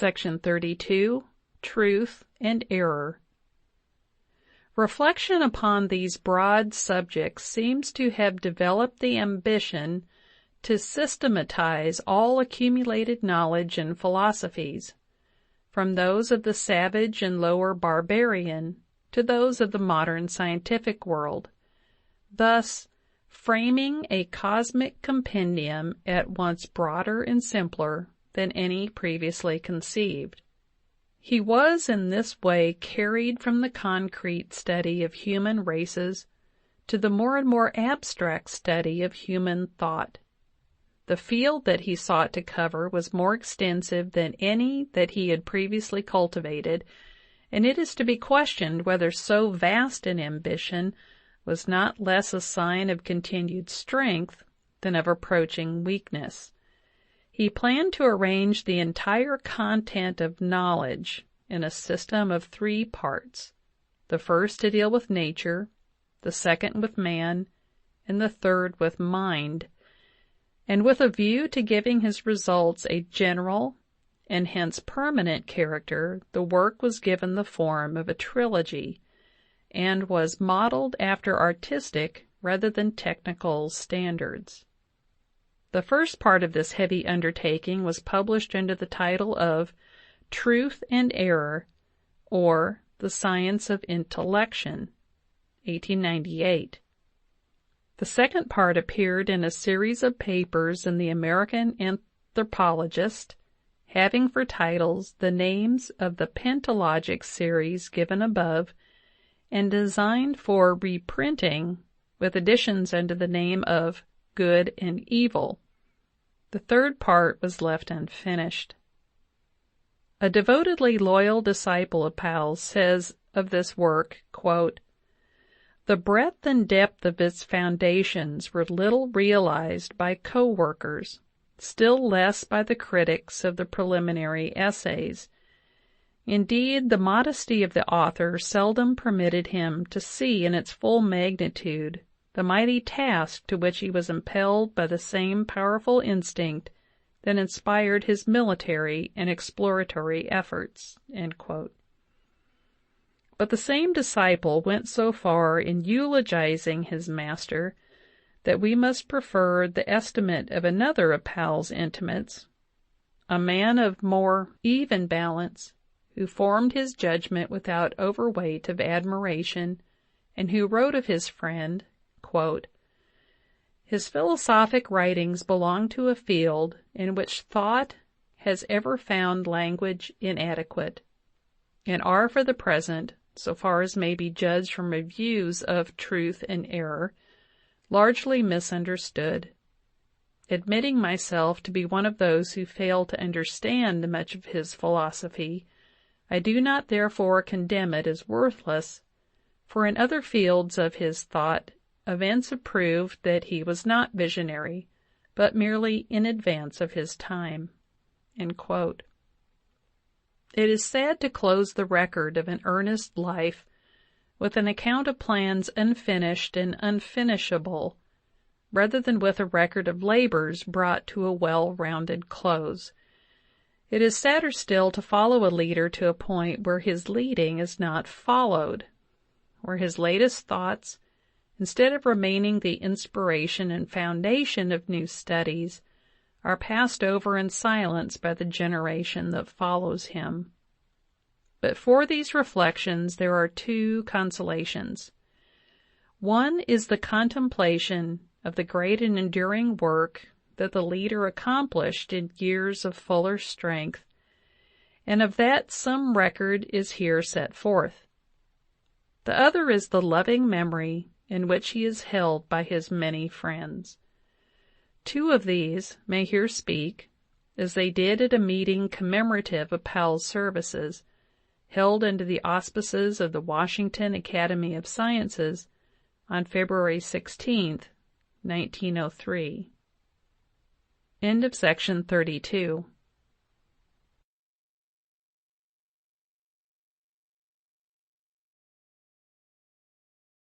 Section 32, Truth and Error. Reflection upon these broad subjects seems to have developed the ambition to systematize all accumulated knowledge and philosophies, from those of the savage and lower barbarian to those of the modern scientific world, thus framing a cosmic compendium at once broader and simpler than any previously conceived. He was in this way carried from the concrete study of human races to the more and more abstract study of human thought. The field that he sought to cover was more extensive than any that he had previously cultivated, and it is to be questioned whether so vast an ambition was not less a sign of continued strength than of approaching weakness. He planned to arrange the entire content of knowledge in a system of 3 parts, the first to deal with nature, the second with man, and the third with mind, and with a view to giving his results a general and hence permanent character, the work was given the form of a trilogy, and was modeled after artistic rather than technical standards. The first part of this heavy undertaking was published under the title of Truth and Error, or The Science of Intellection, 1898. The second part appeared in a series of papers in the American Anthropologist, having for titles the names of the pentalogic series given above, and designed for reprinting with additions under the name of Good and Evil. The third part was left unfinished. A devotedly loyal disciple of Powell's says of this work, quote, "The breadth and depth of its foundations were little realized by co-workers, still less by the critics of the preliminary essays. Indeed, the modesty of the author seldom permitted him to see in its full magnitude the mighty task to which he was impelled by the same powerful instinct that inspired his military and exploratory efforts." End quote. But the same disciple went so far in eulogizing his master that we must prefer the estimate of another of Powell's intimates, a man of more even balance, who formed his judgment without overweight of admiration, and who wrote of his friend, quote, "His philosophic writings belong to a field in which thought has ever found language inadequate, and are for the present, so far as may be judged from reviews of Truth and Error, largely misunderstood. Admitting myself to be one of those who fail to understand much of his philosophy, I do not therefore condemn it as worthless, for in other fields of his thought events have proved that he was not visionary, but merely in advance of his time." End quote. It is sad to close the record of an earnest life with an account of plans unfinished and unfinishable, rather than with a record of labors brought to a well-rounded close. It is sadder still to follow a leader to a point where his leading is not followed, where his latest thoughts, instead of remaining the inspiration and foundation of new studies, are passed over in silence by the generation that follows him. But for these reflections there are 2 consolations. One is the contemplation of the great and enduring work that the leader accomplished in years of fuller strength, and of that some record is here set forth. The other is the loving memory in which he is held by his many friends. 2 of these may here speak, as they did at a meeting commemorative of Powell's services, held under the auspices of the Washington Academy of Sciences on February 16, 1903. End of section 32.